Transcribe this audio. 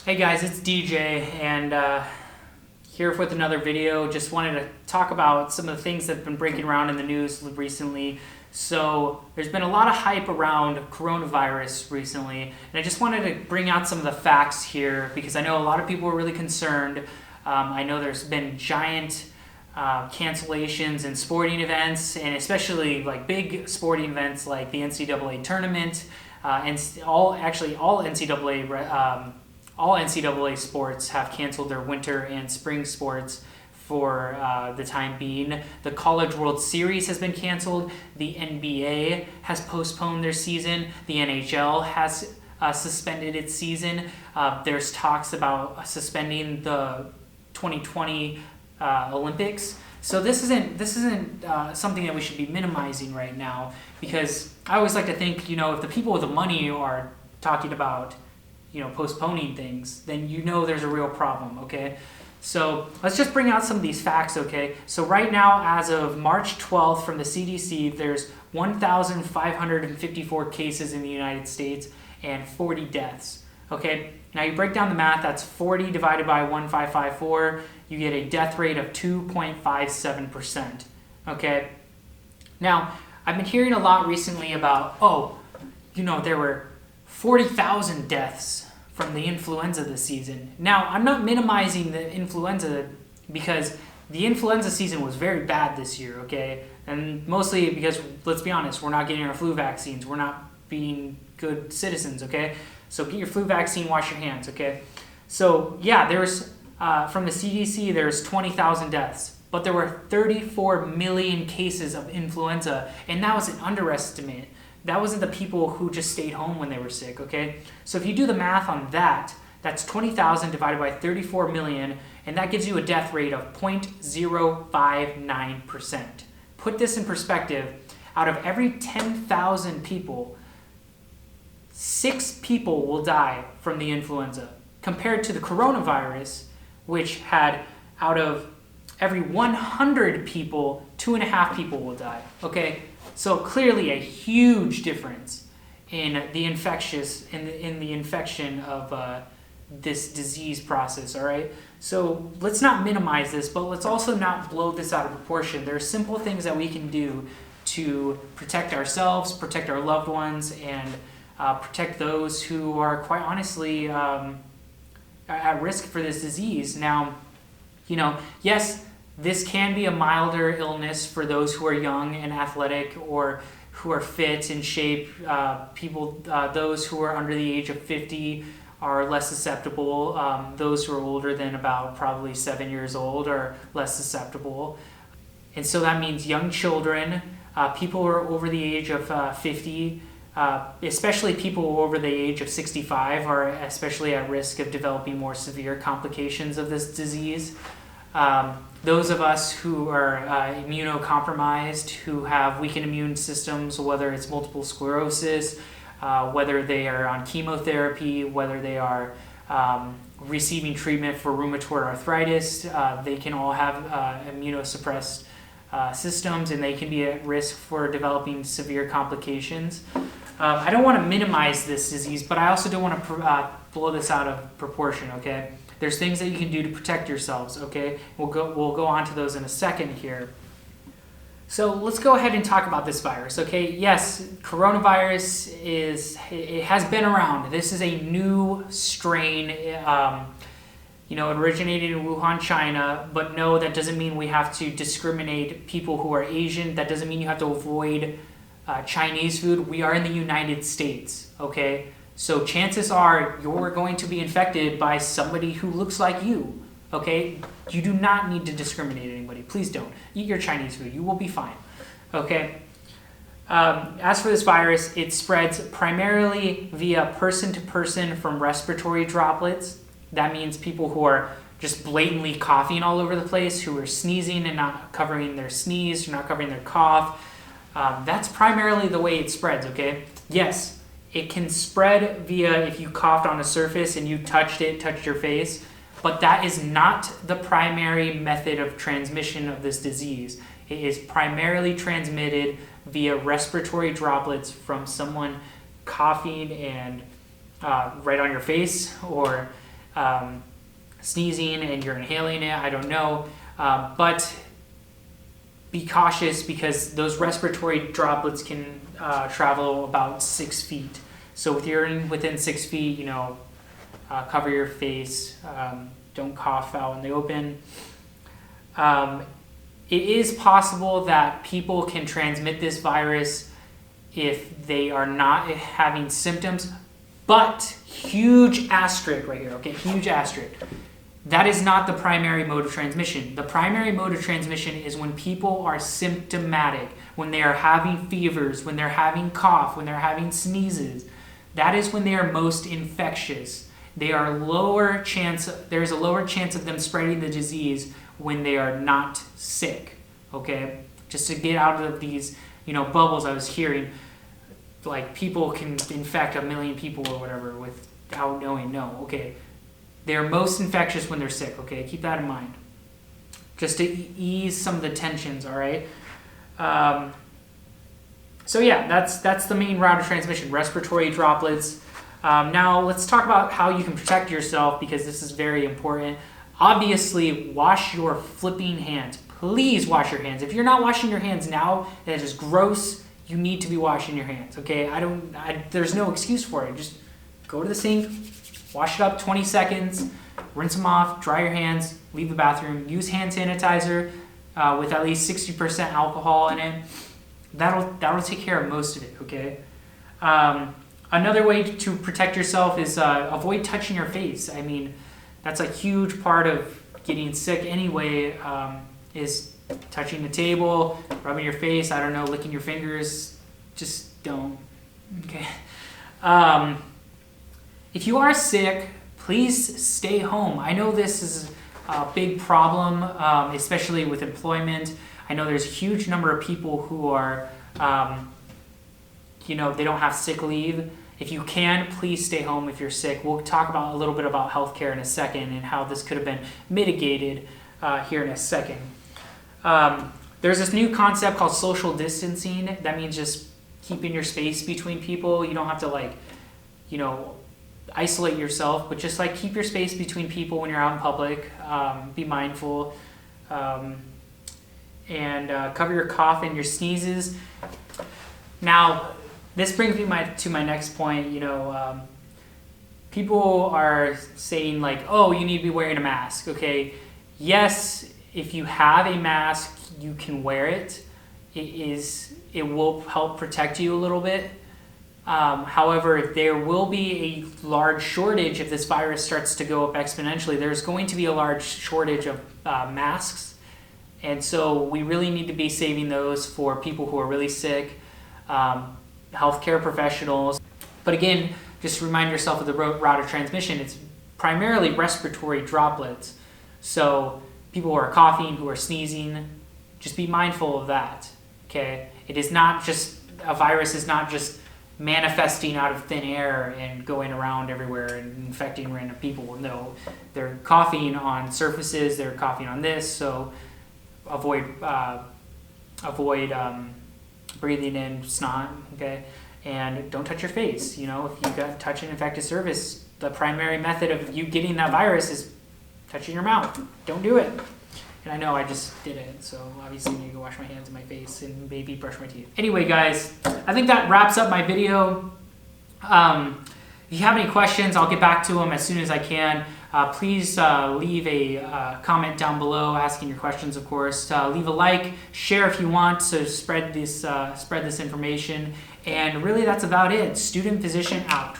Hey guys, it's DJ, and here with another video. Just wanted to talk about some of the things that have been breaking around in the news recently. So there's been a lot of hype around coronavirus recently, and I just wanted to bring out some of the facts here because I know a lot of people are really concerned. I know there's been giant cancellations in sporting events, and especially like big sporting events like the NCAA tournament, and all NCAA sports have canceled their winter and spring sports for the time being. The College World Series has been canceled. The NBA has postponed their season. The NHL has suspended its season. There's talks about suspending the 2020 Olympics. So this isn't something that we should be minimizing right now, because I always like to think, if the people with the money are talking about postponing things, then there's a real problem, okay? So let's just bring out some of these facts, okay? So right now, as of March 12th from the CDC, there's 1,554 cases in the United States and 40 deaths, okay? Now you break down the math, that's 40 divided by 1,554, you get a death rate of 2.57%, okay? Now, I've been hearing a lot recently about, there were 40,000 deaths from the influenza this season. Now, I'm not minimizing the influenza because the influenza season was very bad this year, okay? And mostly because, let's be honest, we're not getting our flu vaccines. We're not being good citizens, okay? So get your flu vaccine, wash your hands, okay? So, yeah, there's, from the CDC, there's 20,000 deaths. But there were 34 million cases of influenza, and that was an underestimate. That wasn't the people who just stayed home when they were sick, okay? So if you do the math on that, that's 20,000 divided by 34 million, and that gives you a death rate of 0.059%. Put this in perspective, out of every 10,000 people, 6 people will die from the influenza, compared to the coronavirus, which had out of every 100 people, 2.5 people will die, okay? So clearly a huge difference in the infection of this disease process, all right? So let's not minimize this, but let's also not blow this out of proportion. There are simple things that we can do to protect ourselves, protect our loved ones, and protect those who are quite honestly at risk for this disease. Now, yes, this can be a milder illness for those who are young and athletic or who are fit in shape. Those who are under the age of 50 are less susceptible. Those who are older than about probably 7 years old are less susceptible. And so that means young children, people who are over the age of 50, especially people over the age of 65 are especially at risk of developing more severe complications of this disease. Those of us who are immunocompromised, who have weakened immune systems, whether it's multiple sclerosis, whether they are on chemotherapy, whether they are receiving treatment for rheumatoid arthritis, they can all have immunosuppressed systems, and they can be at risk for developing severe complications. I don't want to minimize this disease, but I also don't want to blow this out of proportion, okay? There's things that you can do to protect yourselves, okay? We'll go on to those in a second here. So let's go ahead and talk about this virus, okay? Yes, coronavirus it has been around. This is a new strain. It originated in Wuhan, China, but no, that doesn't mean we have to discriminate people who are Asian. That doesn't mean you have to avoid Chinese food. We are in the United States, okay? So chances are you're going to be infected by somebody who looks like you, okay? You do not need to discriminate anybody. Please don't. Eat your Chinese food. You will be fine, okay? As for this virus, it spreads primarily via person-to-person from respiratory droplets. That means people who are just blatantly coughing all over the place, who are sneezing and not covering their sneeze, not covering their cough. That's primarily the way it spreads, okay? Yes. It can spread via if you coughed on a surface and you touched your face, but that is not the primary method of transmission of this disease. It is primarily transmitted via respiratory droplets from someone coughing and right on your face, or sneezing and you're inhaling it. I don't know. But be cautious because those respiratory droplets can travel about 6 feet. So if you're within 6 feet, cover your face. Don't cough out in the open. It is possible that people can transmit this virus if they are not having symptoms, but huge asterisk right here, okay, huge asterisk. That is not the primary mode of transmission. The primary mode of transmission is when people are symptomatic, when they are having fevers, when they're having cough, when they're having sneezes. That is when they are most infectious. There's a lower chance of them spreading the disease when they are not sick, okay? Just to get out of these, bubbles I was hearing, like people can infect 1 million people or whatever without knowing. No, okay? They're most infectious when they're sick, okay? Keep that in mind. Just to ease some of the tensions, all right? So yeah, that's the main route of transmission, respiratory droplets. Now let's talk about how you can protect yourself because this is very important. Obviously, wash your flipping hands. Please wash your hands. If you're not washing your hands now, that is gross. You need to be washing your hands, okay? There's no excuse for it. Just go to the sink, wash it up 20 seconds, rinse them off, dry your hands, leave the bathroom. Use hand sanitizer with at least 60% alcohol in it. That'll take care of most of it, okay? Another way to protect yourself is avoid touching your face. I mean, that's a huge part of getting sick anyway, is touching the table, rubbing your face, I don't know, licking your fingers. Just don't, okay? If you are sick, please stay home. I know this is a big problem, especially with employment. I know there's a huge number of people who are, they don't have sick leave. If you can, please stay home if you're sick. We'll talk about a little bit about healthcare in a second and how this could have been mitigated here in a second. There's this new concept called social distancing. That means just keeping your space between people. You don't have to isolate yourself, but just keep your space between people when you're out in public. Be mindful. And cover your cough and your sneezes. Now, this brings me to my next point. People are saying oh, you need to be wearing a mask. Okay, yes, if you have a mask, you can wear it. It will help protect you a little bit. However, there will be a large shortage if this virus starts to go up exponentially. There's going to be a large shortage of masks. And so we really need to be saving those for people who are really sick, healthcare professionals. But again, just remind yourself of the route of transmission. It's primarily respiratory droplets. So people who are coughing, who are sneezing, just be mindful of that, okay? A virus is not just manifesting out of thin air and going around everywhere and infecting random people. No, they're coughing on surfaces, they're coughing on this, so avoid breathing in snot, okay? And don't touch your face. If you touch an infected surface, the primary method of you getting that virus is touching your mouth. Don't do it. And I know I just did it, so obviously I need to go wash my hands and my face and maybe brush my teeth. Anyway, guys, I think that wraps up my video. If you have any questions, I'll get back to them as soon as I can. Please leave a comment down below asking your questions, of course. Leave a like, share if you want to spread this information. And really, that's about it. Student Physician out.